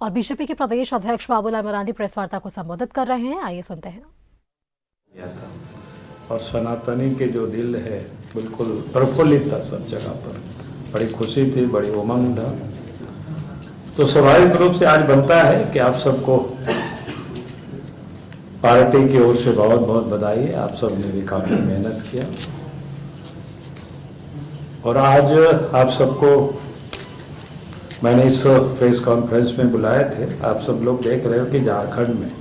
और बीजेपी के प्रदेश अध्यक्ष बाबूलाल मरांडी प्रेस वार्ता को संबोधित कर रहे हैं। आइए सुनते हैं। और सनातनी के जो दिल है बिल्कुल प्रफुल्लित था, सब जगह पर बड़ी खुशी थी, बड़ी उमंग था। तो स्वाभाविक रूप से आज बनता है कि आप सबको पार्टी की ओर से बहुत बहुत बधाई है। आप सब ने भी काफी मेहनत किया और आज आप सबको मैंने इस प्रेस कॉन्फ्रेंस में बुलाए थे। आप सब लोग देख रहे हो कि झारखंड में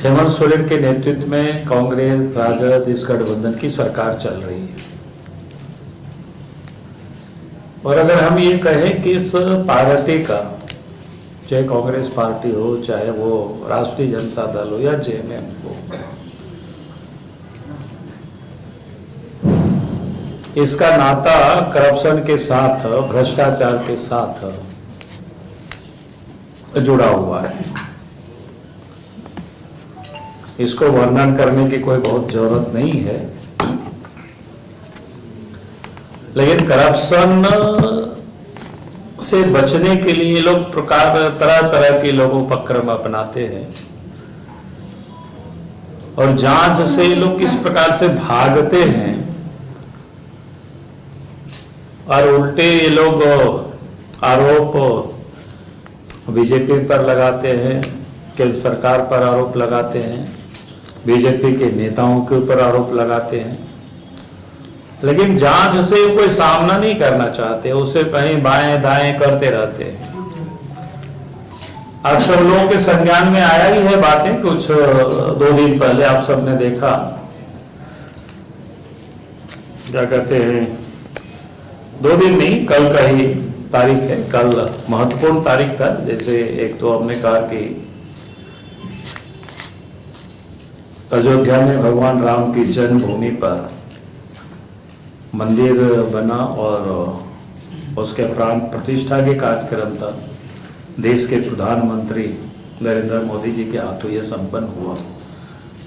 हेमंत सोरेन के नेतृत्व में कांग्रेस राजद इस गठबंधन की सरकार चल रही है। और अगर हम ये कहें कि इस पार्टी का, चाहे कांग्रेस पार्टी हो, चाहे वो राष्ट्रीय जनता दल हो या जेएमएम हो, इसका नाता करप्शन के साथ, भ्रष्टाचार के साथ जुड़ा हुआ है। इसको वर्णन करने की कोई बहुत जरूरत नहीं है, लेकिन करप्शन से बचने के लिए लोग तरह तरह के लोग उपक्रम अपनाते हैं और जांच से लोग किस प्रकार से भागते हैं और उल्टे ये लोग आरोप बीजेपी पर लगाते हैं, केंद्र सरकार पर आरोप लगाते हैं, बीजेपी के नेताओं के ऊपर आरोप लगाते हैं, लेकिन जांच से कोई सामना नहीं करना चाहते, उसे कहीं बाएं दाएं करते रहते हैं। आप सब लोगों के संज्ञान में आया ही है बातें। कुछ 2 दिन पहले आप सबने देखा, क्या कहते हैं, 2 दिन नहीं, कल का ही तारीख है, कल महत्वपूर्ण तारीख था। जैसे एक तो हमने कहा कि अयोध्या में भगवान राम की जन्मभूमि पर मंदिर बना और उसके प्राण प्रतिष्ठा के कार्यक्रम था। देश के प्रधानमंत्री नरेंद्र मोदी जी के हाथों यह संपन्न हुआ।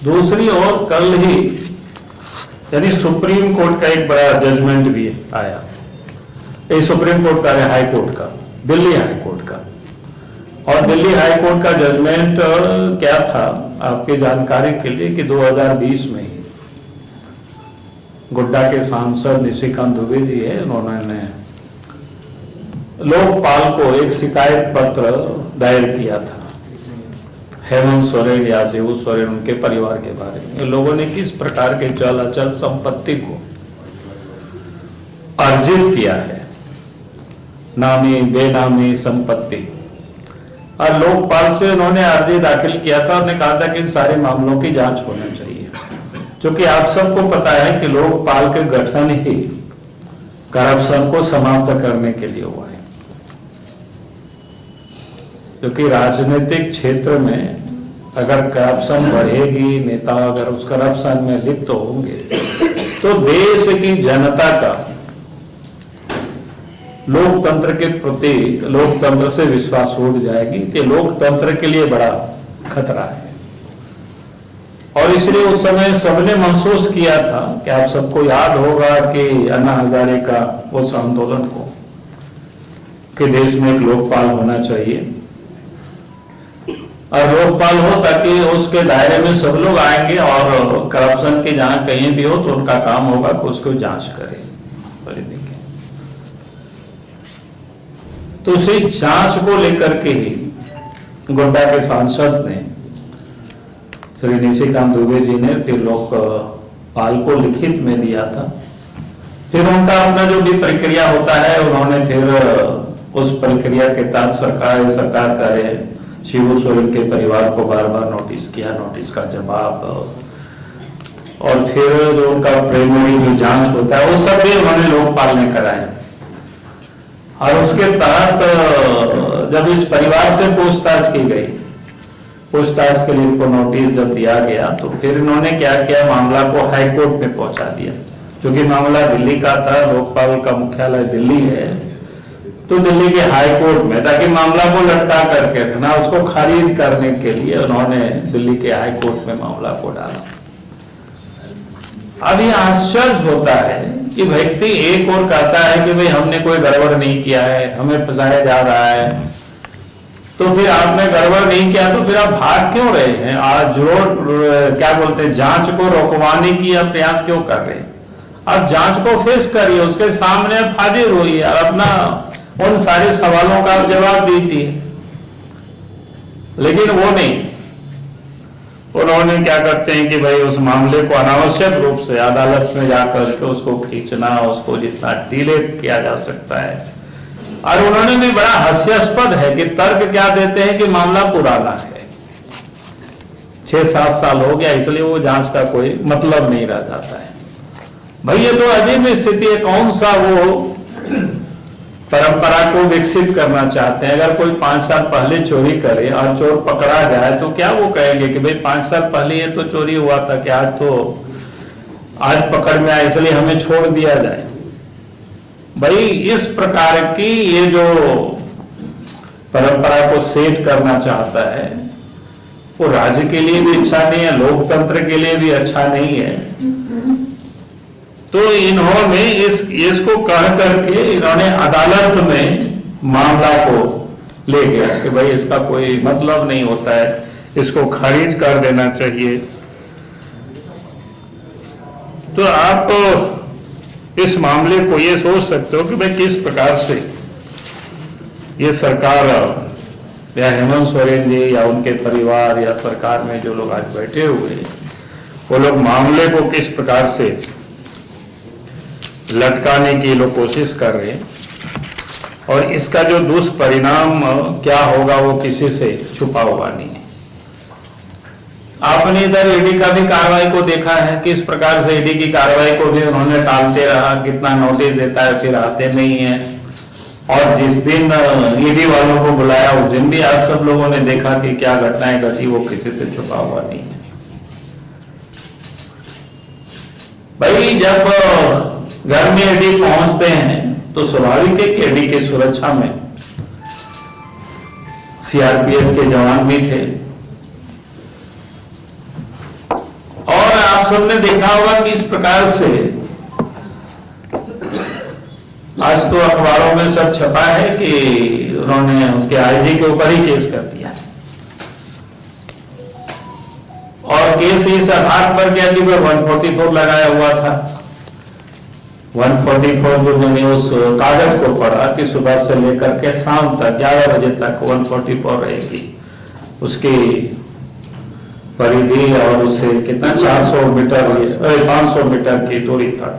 दूसरी ओर कल ही यानी सुप्रीम कोर्ट का एक बड़ा जजमेंट भी आया। ये सुप्रीम कोर्ट का है, हाई कोर्ट का, दिल्ली हाई कोर्ट का। और दिल्ली हाई कोर्ट का जजमेंट क्या था, आपके जानकारी के लिए, कि 2020 में ही गोड्डा के सांसद निशिकांत दुबे जी है, उन्होंने लोकपाल को एक शिकायत पत्र दायर किया था हेमंत सोरेन या शिबू सोरेन, उनके परिवार के बारे में। लोगों ने किस प्रकार के चल अचल संपत्ति को अर्जित किया है, नामी बेनामी संपत्ति। और लोकपाल से उन्होंने अर्जी दाखिल किया था और ने कहा था कि इन सारे मामलों की जांच होनी चाहिए, क्योंकि आप सबको पता है कि लोकपाल के गठन ही करप्शन को समाप्त करने के लिए हुआ है। क्योंकि राजनीतिक क्षेत्र में अगर करप्शन बढ़ेगी, नेता अगर उस करप्शन में लिप्त होंगे, तो देश की जनता का लोकतंत्र के प्रति, लोकतंत्र से विश्वास उठ जाएगी। कि लोकतंत्र के लिए बड़ा खतरा है। और इसलिए उस समय सबने महसूस किया था कि आप सबको याद होगा कि अन्ना हजारे का उस आंदोलन को, कि देश में एक लोकपाल होना चाहिए और लोकपाल हो ताकि उसके दायरे में सब लोग आएंगे और करप्शन के जहां कहीं भी हो तो उनका काम होगा कि उसको जांच करें। तो उसी जांच को लेकर के ही गोड्डा के सांसद ने, श्री निशिकांत दुबे जी ने फिर लोकपाल को लिखित में दिया था। फिर उनका अपना जो भी प्रक्रिया होता है, उन्होंने फिर उस प्रक्रिया के तहत सरकार करे शिबू सोरेन के परिवार को बार बार नोटिस किया, नोटिस का जवाब, और फिर जो उनका प्रिलिमिनरी जो जांच होता है वो सब भी उन्होंने लोकपाल ने कराया। और उसके तहत जब इस परिवार से पूछताछ की गई, पूछताछ के लिए इनको नोटिस जब दिया गया, तो फिर इन्होंने क्या किया, मामला को हाई कोर्ट में पहुंचा दिया। क्योंकि मामला दिल्ली का था, लोकपाल का मुख्यालय दिल्ली है, तो दिल्ली के हाई कोर्ट में, ताकि मामला को लटका करके ना उसको खारिज करने के लिए उन्होंने दिल्ली के हाई कोर्ट में मामला को डाला। अब ये आश्चर्य होता है कि व्यक्ति एक और कहता है कि भाई हमने कोई गड़बड़ नहीं किया है, हमें फंसाया जा रहा है, तो फिर आपने गड़बड़ नहीं किया तो फिर आप भाग क्यों रहे हैं? आज जो क्या बोलते हैं, जांच को रोकवाने की आप प्रयास क्यों कर रहे हैं? आप जांच को फेस करिए, उसके सामने आप हाजिर होइए और अपना उन सारे सवालों का जवाब दीजिए। लेकिन वो नहीं, उन्होंने क्या करते हैं कि भाई उस मामले को अनावश्यक रूप से अदालत में जाकर के उसको खींचना, उसको जितना डिले किया जा सकता है। और उन्होंने भी बड़ा हास्यास्पद है कि तर्क क्या देते हैं कि मामला पुराना है, 6-7 साल हो गया, इसलिए वो जांच का कोई मतलब नहीं रह जाता है। भाई ये तो अजीब स्थिति है। कौन सा वो परंपरा को विकसित करना चाहते हैं? अगर कोई 5 साल पहले चोरी करे और चोर पकड़ा जाए तो क्या वो कहेंगे कि भाई 5 साल पहले ये तो चोरी हुआ था, कि आज पकड़ में आया इसलिए हमें छोड़ दिया जाए? भाई इस प्रकार की ये जो परंपरा को सेट करना चाहता है वो राज्य के लिए भी अच्छा नहीं है, लोकतंत्र के लिए भी अच्छा नहीं है। तो इन्होंने इसको कह करके इन्होंने अदालत में मामला को ले गया कि भाई इसका कोई मतलब नहीं होता है, इसको खारिज कर देना चाहिए। तो आप इस मामले को ये सोच सकते हो कि भाई किस प्रकार से ये सरकार या हेमंत सोरेन जी या उनके परिवार या सरकार में जो लोग आज बैठे हुए हैं वो लोग मामले को किस प्रकार से लटकाने की लोग कोशिश कर रहे हैं, और इसका जो दुष्परिणाम क्या होगा वो किसी से छुपा हुआ नहीं है। आपने इधर ईडी का भी कार्रवाई को देखा है, किस प्रकार से ईडी की कार्रवाई को भी उन्होंने टालते रहा, कितना नोटिस देता है फिर आते नहीं है। और जिस दिन ईडी वालों को बुलाया उस दिन भी आप सब लोगों ने देखा कि क्या घटनाएं घटी, वो किसी से छुपा हुआ नहीं है। भाई जब घर में ईडी पहुंचते हैं तो स्वाभाविक है कि ईडी की सुरक्षा में सीआरपीएफ के जवान भी थे, और आप सबने देखा होगा कि इस प्रकार से आज तो अखबारों में सब छपा है कि उन्होंने उसके आईजी के ऊपर ही केस कर दिया, और केस इस आधार पर क्या कि 144 लगाया हुआ था। 144 को मैंने उस कागज को पढ़ा कि सुबह से लेकर के शाम तक 11 बजे तक 144 रहेगी, उसकी परिधि और उससे कितना 400 मीटर 500 मीटर की दूरी तक।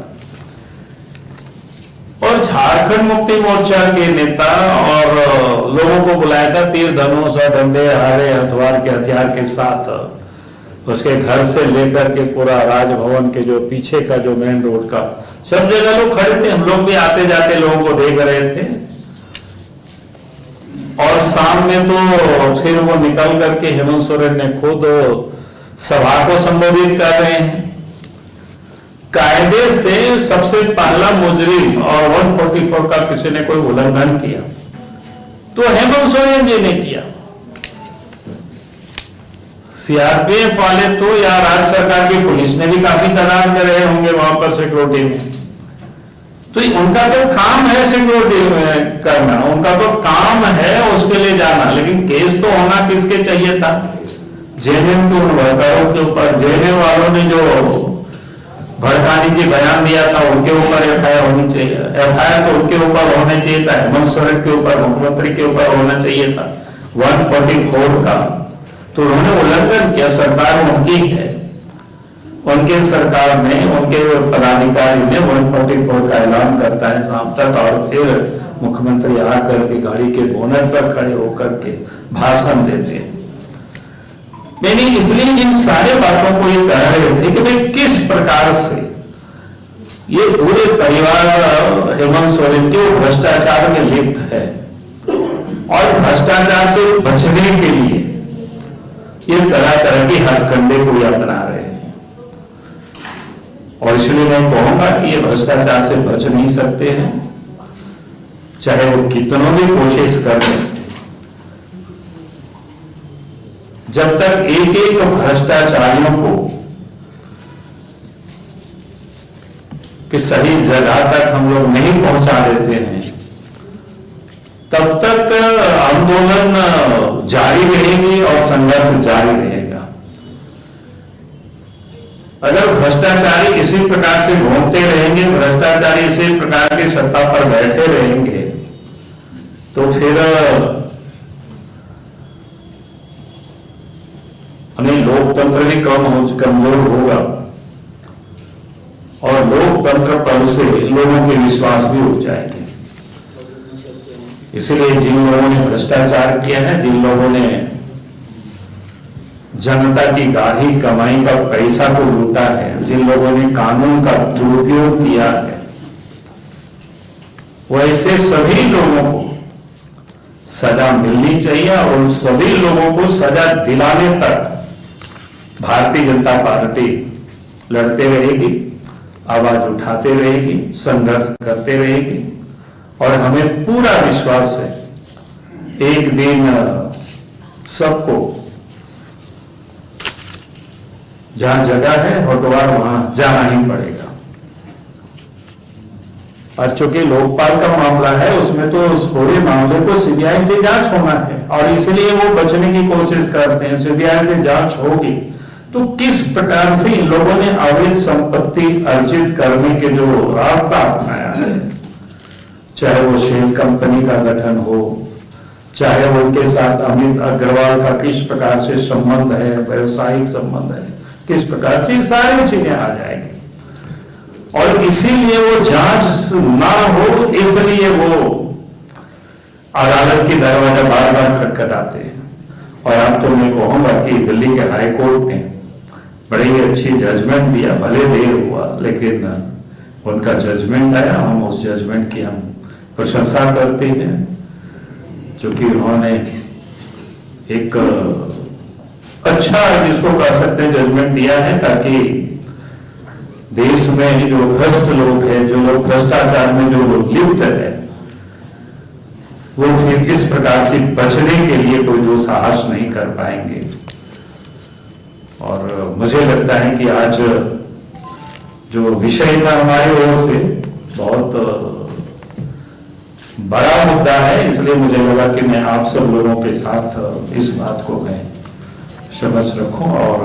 और झारखंड मुक्ति मोर्चा के नेता और लोगों को बुलाया था तीर धनुष और डंडे हारे हथियार के हथियार के साथ, उसके घर से लेकर के पूरा राजभवन के जो पीछे का जो मेन रोड का सब जगह लोग खड़े थे। हम लोग भी आते जाते लोगों को देख रहे थे, और सामने तो फिर वो निकल करके हेमंत सोरेन ने खुद सभा को संबोधित कर रहे हैं। कायदे से सबसे पहला मुजरिम और 144 का किसी ने कोई उल्लंघन किया तो हेमंत सोरेन जी ने किया। सीआरपीएफ वाले तो या राज्य सरकार की पुलिस ने भी काफी तैनात कर रहे होंगे वहां पर सिक्योरिटी में, तो उनका तो काम है सिक्योरिटी करना, उनका तो काम है उसके लिए जाना। लेकिन केस तो होना किसके चाहिए था? जेएनयू के वर्करों के ऊपर, जेएनयू वालों ने जो भड़काने की बयान दिया था उनके ऊपर एफआईआर होनी चाहिए। एफआईआर तो उनके ऊपर होना चाहिए था, हेमंत सोरेन के ऊपर, मुख्यमंत्री के ऊपर होना चाहिए था 144 का। तो उन्होंने उल्लंघन किया, सरकार उनकी है, उनके सरकार में उनके पदाधिकारी ने 144 का ऐलान करता है शाम तक, और फिर मुख्यमंत्री आकर के गाड़ी के बोनट पर खड़े होकर के भाषण देते हैं। मैंने इसलिए इन सारे बातों को ये कह रहे थे कि भाई किस प्रकार से ये पूरे परिवार हेमंत सोरेन के भ्रष्टाचार में लिप्त है, और भ्रष्टाचार से बचने के लिए ये तरह तरह की हथकंडे को अपना रहे हैं। और इसलिए मैं कहूंगा कि ये भ्रष्टाचार से बच नहीं सकते हैं, चाहे वो कितनों भी कोशिश करें। जब तक एक एक भ्रष्टाचारियों को कि सही जगह तक हम लोग नहीं पहुंचा देते हैं, तब तक आंदोलन जारी रहेगी और संघर्ष जारी रहेगा। अगर भ्रष्टाचारी इसी प्रकार से घूमते रहेंगे, भ्रष्टाचारी इसी प्रकार की सत्ता पर बैठे रहेंगे, तो फिर हमें लोकतंत्र भी कमजोर होगा और लोकतंत्र पर से लोगों के विश्वास भी उठ जाएंगे। इसलिए जिन लोगों ने भ्रष्टाचार किया है, जिन लोगों ने जनता की गाढ़ी कमाई का पैसा को लूटा है, जिन लोगों ने कानून का दुरुपयोग किया है, वैसे सभी लोगों को सजा मिलनी चाहिए और उन सभी लोगों को सजा दिलाने तक भारतीय जनता पार्टी लड़ते रहेगी, आवाज उठाते रहेगी, संघर्ष करते रहेगी और हमें पूरा विश्वास है एक दिन सबको जहां जगह है होटवार वहां जाना ही पड़ेगा। और चूंकि लोकपाल का मामला है, उसमें तो उस पूरे मामले को सीबीआई से जांच होना है और इसलिए वो बचने की कोशिश करते हैं। सीबीआई से जांच होगी तो किस प्रकार से इन लोगों ने अवैध संपत्ति अर्जित करने के जो रास्ता अपनाया है, चाहे वो शेल कंपनी का गठन हो, चाहे उनके साथ अमित अग्रवाल का किस प्रकार से संबंध है, व्यवसायिक संबंध है, किस प्रकार से सारी चीजें आ जाएंगी। और इसीलिए वो जांच ना हो, इसलिए वो अदालत की दरवाजा बार बार खटखटाते हैं। और अब तो मैं कहूंगा कि दिल्ली के हाई कोर्ट ने बड़ी अच्छी जजमेंट दिया, भले देर हुआ लेकिन उनका जजमेंट आया। हम उस जजमेंट की हम प्रशंसा करते हैं, क्योंकि उन्होंने एक अच्छा जिसको कह सकते हैं जजमेंट दिया है, ताकि देश में जो भ्रष्ट लोग हैं, जो लोग भ्रष्टाचार में जो लोग लिप्त है, वो फिर इस प्रकार से बचने के लिए कोई जो साहस नहीं कर पाएंगे। और मुझे लगता है कि आज जो विषय था हमारी ओर से बहुत बड़ा मुद्दा है, इसलिए मुझे लगा कि मैं आप सब लोगों के साथ इस बात को मैं समझ रखूं। और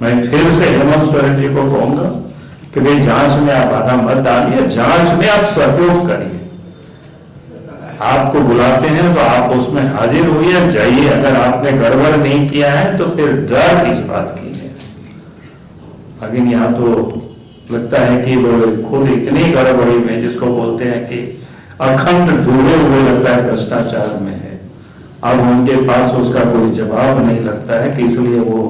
मैं फिर से हेमंत सोरेन जी को कहूंगा कि भाई जांच में आप बाधा मत डालिए, जांच में आप सहयोग करिए। आपको बुलाते हैं तो आप उसमें हाजिर होइए, जाइए। अगर आपने गड़बड़ नहीं किया है तो फिर डर किस बात की है। लेकिन यहाँ तो लगता है कि लोग खुद इतनी गड़बड़ी में, जिसको बोलते हैं कि अखंड डूबे हुए लगता है भ्रष्टाचार में है, अब उनके पास उसका कोई जवाब नहीं लगता है कि इसलिए वो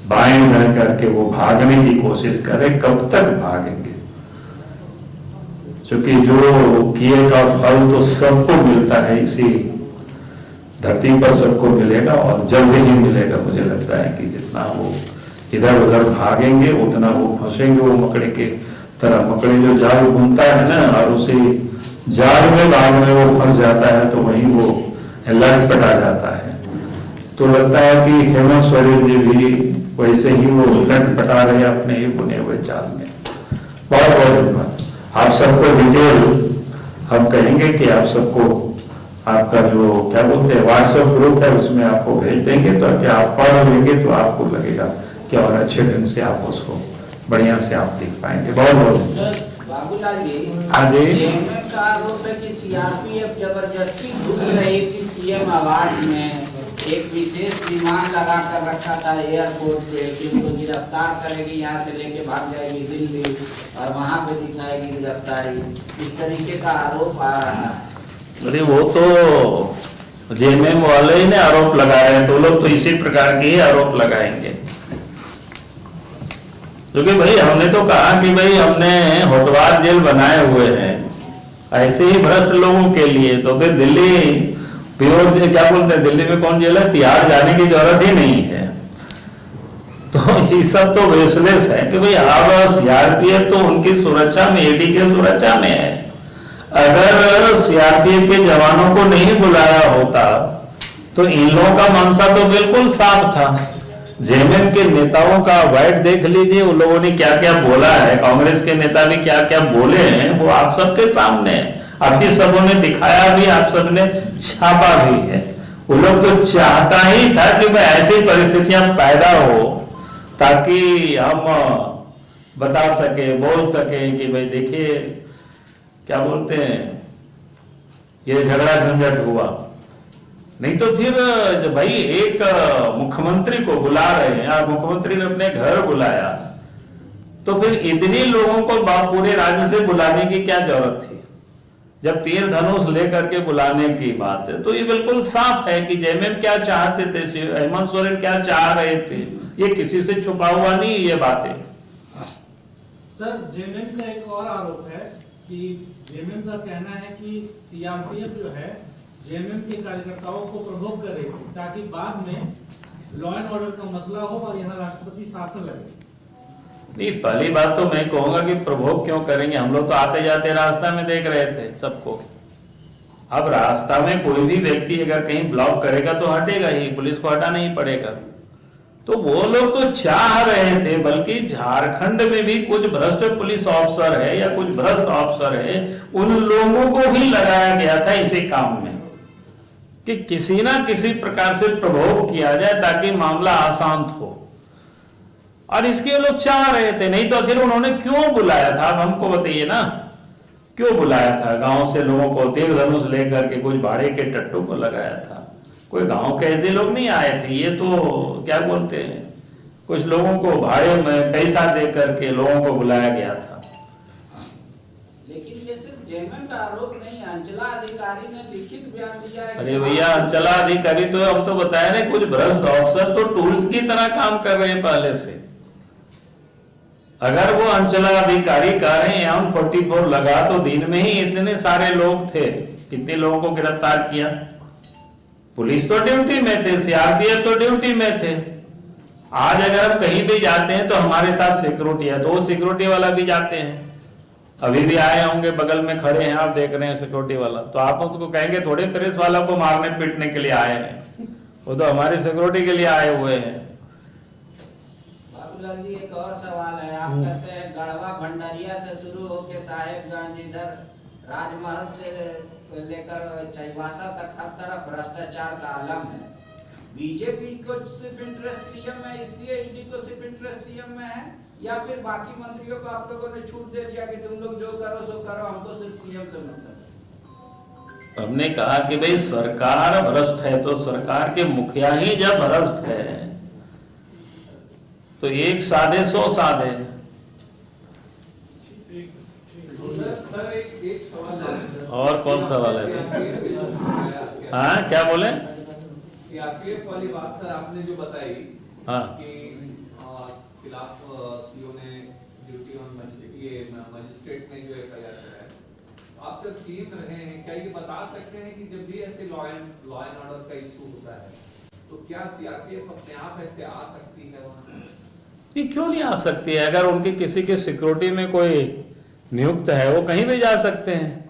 बाएं न करके वो भागने की कोशिश करें। कब तक भागेंगे? क्योंकि जो किए का फल तो सबको मिलता है, इसी धरती पर सबको मिलेगा और जल्द ही मिलेगा। मुझे लगता है कि जितना वो इधर उधर भागेंगे उतना वो फंसेंगे। वो मकड़े के तरह, मकड़े जो जाल घूमता है ना, और उसी जाल में बाद में वो फंस जाता है तो वहीं वो लटपट आ जाता है। तो लगता है कि हेमंत सोरेन जी भी वैसे ही वो लटपटा रहे अपने ही बुने हुए जाल में। बहुत बहुत धन्यवाद। आप सबको डिटेल हम कहेंगे कि आप सबको आपका जो क्या बोलते हैं व्हाट्सएप ग्रुप है उसमें आपको भेज देंगे, तो क्या आप पढ़ लेंगे तो आपको लगेगा कि और अच्छे ढंग से आप उसको बढ़िया से आप लिख पाएंगे। बहुत बहुत बाबूलाल जी, हाँ जी, जेएमएम का आरोप है कि सीआरपीएफ जबरदस्ती घुस रही थी सीएम आवास में, एक विशेष विमान लगा कर रखा था एयरपोर्ट पे कि उनको गिरफ्तार करेगी, यहाँ से लेके भाग जाएगी दिल्ली और वहाँ पे दिखाएगी गिरफ्तारी। इस तरीके का आरोप आ रहा है। अरे वो तो जेएमएम वाले ही ने आरोप लगाए हैं, तो लोग तो इसी प्रकार के ही आरोप लगाएंगे। क्योंकि भाई हमने तो कहा कि भाई हमने होटवार जेल बनाए हुए हैं ऐसे ही भ्रष्ट लोगों के लिए, तो फिर दिल्ली प्योर क्या बोलते हैं, दिल्ली में कौन जेल है, तिहाड़ जाने की जरूरत ही नहीं है। तो ये सब तो बेसलेस है कि भाई अब सीआरपीएफ तो उनकी सुरक्षा में, ईडी की सुरक्षा में है। अगर सीआरपीएफ के जवानों को नहीं बुलाया होता तो इन लोगों का मंशा तो बिल्कुल साफ था जेएमएम के नेताओं का वाइट देख लीजिए, उन लोगों ने क्या क्या बोला है, कांग्रेस के नेता भी क्या क्या बोले हैं, वो आप सबके सामने है। अभी सबों ने दिखाया भी, आप सबने छापा भी है। वो लोग तो चाहता ही था कि भाई ऐसी परिस्थितियां पैदा हो ताकि हम बता सके, बोल सके कि भाई देखिए क्या बोलते हैं, ये झगड़ा झंझट हुआ। नहीं तो फिर जब भाई एक मुख्यमंत्री को बुला रहे हैं और मुख्यमंत्री ने अपने घर बुलाया, तो फिर इतने लोगों को पूरे राज्य से बुलाने की क्या जरूरत थी? जब तीर धनुष लेकर के बुलाने की बात है तो ये बिल्कुल साफ है कि जेएमएम क्या चाहते थे, हेमंत सोरेन क्या चाह रहे थे, ये किसी से छुपा हुआ नहीं ये बातें। सर, जेएमएम का एक और आरोप है कि जेएमएम का कहना है कि सीआरपीएफ जो है जेएमएम के कार्यकर्ताओं को प्रभोग कर रही थी ताकि बाद में लॉ एंड ऑर्डर का मसला हो और यहाँ राष्ट्रपति शासन लगे। नहीं, पहली बात तो मैं कहूंगा कि प्रभोग क्यों करेंगे, हम लोग तो आते जाते रास्ता में देख रहे थे सबको। अब रास्ता में कोई भी व्यक्ति अगर कहीं ब्लॉक करेगा तो हटेगा ही, पुलिस को हटाना ही पड़ेगा। तो वो लोग तो चाह रहे थे, बल्कि झारखंड में भी कुछ भ्रष्ट पुलिस ऑफिसर है या कुछ भ्रष्ट ऑफिसर है, उन लोगों को ही लगाया गया था इसी काम में कि किसी ना किसी प्रकार से प्रभोग किया जाए ताकि मामला अशांत हो। और इसके वो लोग चाह रहे थे, नहीं तो आखिर उन्होंने क्यों बुलाया था? अब हमको बताइए ना, क्यों बुलाया था? गांव से लोगों को तीर धनुष लेकर के कुछ भाड़े के टट्टू को लगाया था। कोई गांव के ऐसे लोग नहीं आए थे, ये तो क्या बोलते हैं, कुछ लोगों को भाड़े में पैसा दे करके लोगों को बुलाया गया था। लेकिन ये सिर्फ जेएमएम का आरोप नहीं, अंचला अधिकारी ने लिखित बयान दिया है। अरे भैया, अंचला अधिकारी तो हम तो बताया ना, कुछ भ्रष्ट ऑफिसर तो टूल्स की तरह काम कर रहे हैं पहले से। अगर वो अंचला अधिकारी कह रहे हैं यहाँ 44 लगा, तो दिन में ही इतने सारे लोग थे, कितने लोगों को गिरफ्तार किया। पुलिस तो ड्यूटी में थे, सीआरपीएफ तो ड्यूटी में थे। आज अगर हम कहीं भी जाते हैं तो हमारे साथ सिक्योरिटी है, 2 सिक्योरिटी वाला भी जाते हैं। अभी भी आए होंगे, बगल में खड़े हैं, आप देख रहे हैं सिक्योरिटी वाला, तो आप उसको कहेंगे थोड़े प्रेस वाला को मारने पीटने के लिए आए हैं, वो तो हमारे सिक्योरिटी के लिए आए हुए हैं। बाबूलाल जी, एक और सवाल है। आप कहते हैं गढ़वा भंडारिया से शुरू होकर साहेबगंज, इधर राजमहल से लेकर चाईबासा तक हर तरफ भ्रष्टाचार का आलम है। बीजेपी को सिर्फ इंटरेस्ट सीएम में, इसलिए ईडी को सिर्फ इंटरेस्ट सीएम में है, या फिर बाकी मंत्रियों को आप लोगों ने छूट दे दिया कि तुम लोग जो करो सो करो, हमको सिर्फ सीएम से मतलब? हमने कहा कि भाई सरकार भ्रष्ट है तो सरकार के मुखिया ही जब भ्रष्ट है तो एक साधे 100 साधे। सर, एक सवाल और कौन सवाल है? हाँ, क्या बोले? सीआरपीएफ वाली बात सर आपने जो बताई, हाँ, कि खिलाफ सीओ ने ड्यूटी ऑन मजिस्ट्रेट ने जो एफआईआर कराया, आप सर सीएम रहे हैं, क्या ये बता सकते हैं कि जब भी ऐसे लॉ एंड ऑर्डर का इशू होता है तो क्या सीआरपीएफ अपने आप ऐसे आ सकती है वहां? ये क्यों नहीं आ सकती है? अगर उनकी किसी की सिक्योरिटी में कोई नियुक्त है, वो कहीं भी जा सकते हैं।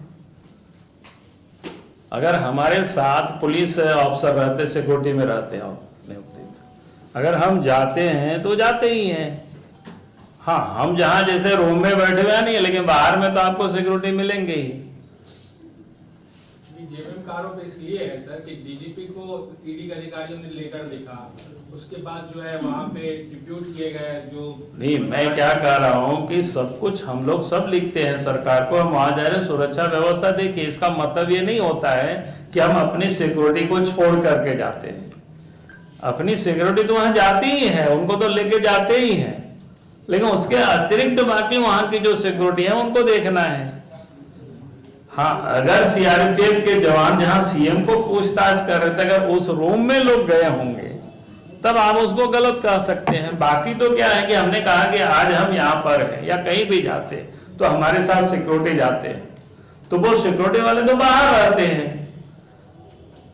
अगर हमारे साथ पुलिस ऑफिसर रहते, सिक्योरिटी में रहते हैं नियुक्ति में, अगर हम जाते हैं तो जाते ही हैं। हाँ, हम जहां जैसे रूम में बैठे हुए नहीं है, लेकिन बाहर में तो आपको सिक्योरिटी मिलेंगे ही। जेएमएम का आरोप इसलिए है सर कि डीजीपी को ईडी के अधिकारियों ने लेटर लिखा, उसके बाद जो है वहां पे डिप्यूट किए गए जो नहीं, मैं क्या कह रहा हूं कि सब कुछ हम लोग सब लिखते हैं सरकार को, हम वहां जा रहे हैं, सुरक्षा व्यवस्था देखिए। इसका मतलब ये नहीं होता है कि हम अपनी सिक्योरिटी को छोड़ करके जाते हैं। अपनी सिक्योरिटी तो वहां जाती ही है, उनको तो लेके जाते ही हैं, लेकिन उसके अतिरिक्त बाकी वहां की जो सिक्योरिटी है उनको देखना है। हाँ, अगर सीआरपीएफ के जवान जहां सीएम को पूछताछ कर रहे थे, अगर उस रूम में लोग गए होंगे तब आप उसको गलत कह सकते हैं। बाकी तो क्या है कि हमने कहा कि आज हम यहाँ पर हैं या कहीं भी जाते तो हमारे साथ सिक्योरिटी जाते हैं, तो वो सिक्योरिटी वाले तो बाहर रहते हैं।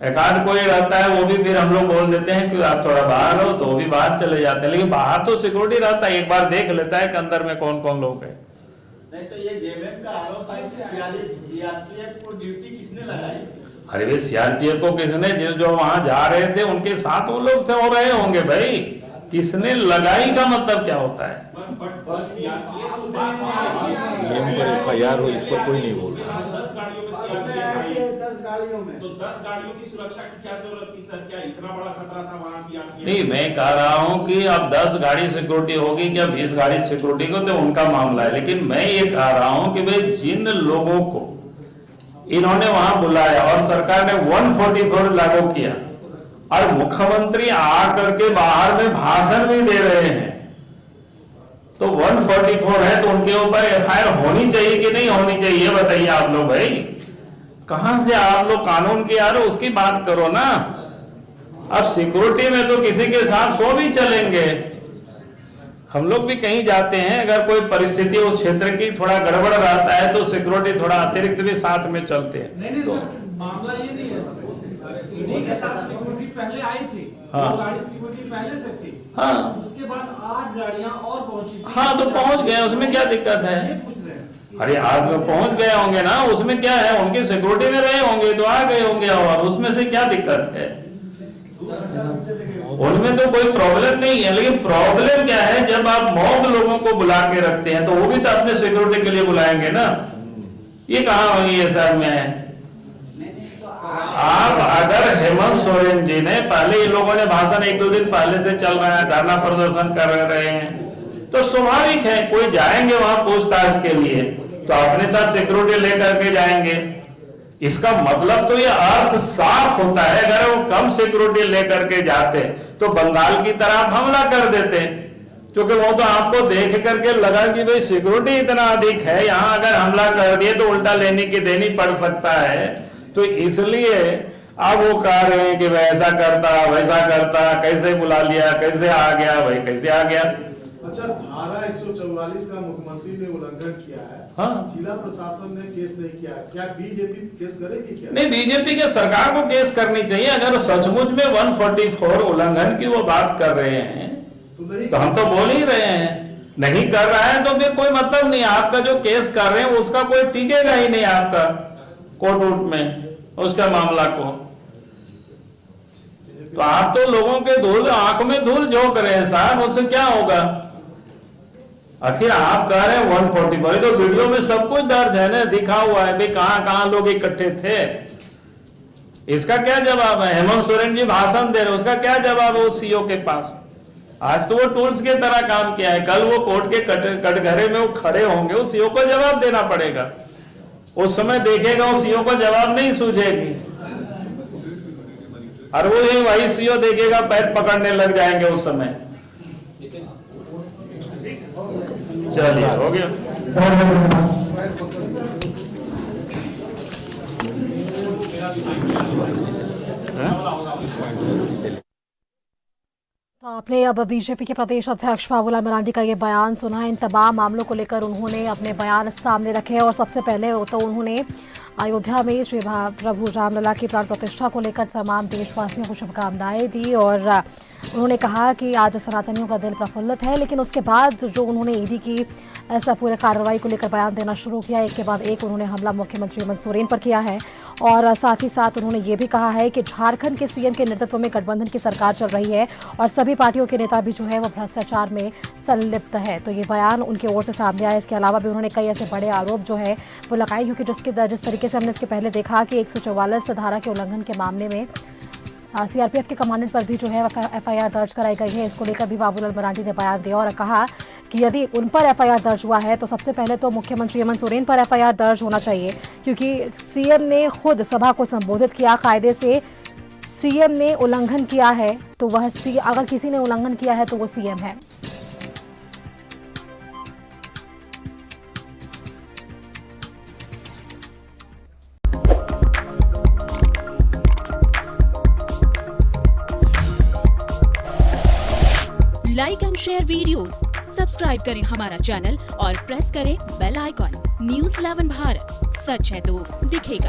एक आध कोई रहता है, वो भी फिर हम लोग बोल देते हैं कि आप थोड़ा बाहर हो, तो वो भी बाहर चले जाते हैं, लेकिन बाहर तो सिक्योरिटी रहता है, एक बार देख लेता है कि अंदर में कौन कौन लोग हैं। नहीं तो ये जेएमएम का आरोप है कि सीआरपीएफ को ड्यूटी किसने लगाई? अरे भाई, सीआरपीएफ को किसने, जो वहां जा रहे थे उनके साथ वो लोग थे, हो रहे होंगे भाई, किसने लगाई का मतलब क्या होता है? नियम पर FIR हो, इस पर कोई नहीं बोल रहा। 10 गाड़ियों में तो 10 गाड़ियों की सुरक्षा की क्या जरूरत थी सर? क्या इतना बड़ा खतरा था वहां सीआरपीएफ? नहीं, मैं कह रहा हूं कि अब 10 गाड़ी सिक्योरिटी होगी क्या 20 गाड़ी सिक्योरिटी को, तो उनका मामला है। लेकिन मैं ये कह रहा हूं कि भाई जिन लोगों को इन्होंने वहां बुलाया और सरकार ने 144 लागू किया और मुख्यमंत्री आकर के बाहर में भाषण भी दे रहे हैं, तो 144 है तो उनके ऊपर FIR होनी चाहिए कि नहीं होनी चाहिए? बताइए आप लोग भाई, कहां से आप लोग कानून की आ रहे हो? उसकी बात करो ना। अब सिक्योरिटी में तो किसी के साथ 100 भी चलेंगे। हम लोग भी कहीं जाते हैं, अगर कोई परिस्थिति उस क्षेत्र की थोड़ा गड़बड़ रहता है तो सिक्योरिटी थोड़ा अतिरिक्त भी साथ में चलते हैं। नहीं तो सर, मामला ये नहीं है। ईडी के साथ सिक्योरिटी पहले आई थी, हाँ। 2 गाड़ी सिक्योरिटी पहले से थी, हाँ उसके बाद 8 गाड़ियां और पहुंची थी। हाँ, तो पहुंच गए, उसमें क्या दिक्कत है? ये पूछ रहे हैं। अरे आज में पहुंच गए होंगे ना, उसमें क्या है? उनकी सिक्योरिटी में रहे होंगे तो आ गए होंगे, और उसमें से क्या दिक्कत है? उनमें तो कोई प्रॉब्लम नहीं है। लेकिन प्रॉब्लम क्या है, जब आप मौत लोगों को बुला के रखते हैं तो वो भी तो अपने सिक्योरिटी के लिए बुलाएंगे ना। ये कहाँ हुई है सर? में आप अगर हेमंत सोरेन जी ने पहले, इन लोगों ने भाषण 1-2 दिन पहले से चल रहा है, धरना प्रदर्शन कर रहे हैं, तो स्वाभाविक है कोई जाएंगे वहां पूछताछ के लिए तो अपने साथ सिक्योरिटी लेकर के जाएंगे। इसका मतलब तो ये अर्थ साफ होता है, अगर वो कम सिक्योरिटी लेकर के जाते तो बंगाल की तरह आप हमला कर देते, क्योंकि वो तो आपको देख करके लगा कि भाई सिक्योरिटी इतना अधिक है, यहाँ अगर हमला कर दिए तो उल्टा लेनी की देनी पड़ सकता है। तो इसलिए अब वो कह रहे हैं कि वैसा करता वैसा करता, कैसे बुला लिया, कैसे आ गया, भाई कैसे आ गया। अच्छा, धारा 144 का मुख्यमंत्री ने उल्लंघन किया है, हाँ। जिला प्रशासन ने केस नहीं किया, क्या बीजेपी केस करेगी? क्या नहीं, बीजेपी के सरकार को केस करनी चाहिए। अगर सचमुच में 144 उल्लंघन की वो बात कर रहे हैं तो हम तो बोल ही रहे हैं, नहीं कर रहा है तो फिर कोई मतलब नहीं। आपका जो केस कर रहे हैं उसका कोई टिकेगा ही नहीं आपका कोर्ट वोट में, उसका मामला को। तो आप तो लोगों के धूल, आंख में धूल झोंक रहे हैं साहब, उससे क्या होगा? आखिर आप कह रहे हैं 144, तो वीडियो में सब कुछ दर्ज है ना, दिखा हुआ है भाई कहां लोग इकट्ठे थे। इसका क्या जवाब है? हेमंत सोरेन जी भाषण दे रहे, उसका क्या जवाब है उस सीओ के पास? आज तो वो टूल्स की तरह काम किया है, कल वो कोर्ट के कटघरे में वो खड़े होंगे, उस सीओ को जवाब देना पड़ेगा। उस समय देखेगा वो सीओ को जवाब नहीं सूझेगी, और वो ही वही सीओ देखेगा पैर पकड़ने लग जाएंगे उस समय। चलिए, हो गया। तो आपने अब बीजेपी के प्रदेश अध्यक्ष बाबूलाल मरांडी का ये बयान सुना है। इन तमाम मामलों को लेकर उन्होंने अपने बयान सामने रखे और सबसे पहले तो उन्होंने अयोध्या में श्री प्रभु रामलला की प्राण प्रतिष्ठा को लेकर तमाम देशवासियों को शुभकामनाएं दी और उन्होंने कहा कि आज सनातनियों का दिल प्रफुल्लित है। लेकिन उसके बाद जो उन्होंने ईडी की ऐसा पूरे कार्रवाई को लेकर बयान देना शुरू किया, एक के बाद एक उन्होंने हमला मुख्यमंत्री हेमंत सोरेन पर किया है और साथ ही साथ उन्होंने ये भी कहा है कि झारखंड के सीएम के नेतृत्व में गठबंधन की सरकार चल रही है और सभी पार्टियों के नेता भी जो है वो भ्रष्टाचार में संलिप्त है। तो ये बयान उनकी ओर से सामने आया। इसके अलावा भी उन्होंने कई ऐसे बड़े आरोप जो है वो लगाए, क्योंकि जिस तरीके से हमने इसके पहले देखा कि 144 धारा के उल्लंघन के मामले में सीआरपीएफ के कमांडेंट पर भी जो है एफआईआर दर्ज कराई गई है। इसको लेकर भी बाबूलाल मरांडी ने बयान दिया और कहा कि यदि उन पर एफआईआर दर्ज हुआ है तो सबसे पहले तो मुख्यमंत्री हेमंत सोरेन पर एफआईआर दर्ज होना चाहिए, क्योंकि सीएम ने खुद सभा को संबोधित किया। कायदे से सीएम ने उल्लंघन किया है तो वह अगर किसी ने उल्लंघन किया है तो वो सीएम है। Like and share videos, subscribe करें हमारा चैनल और प्रेस करें बेल आइकॉन। न्यूज़ 11 भारत, सच है तो दिखेगा।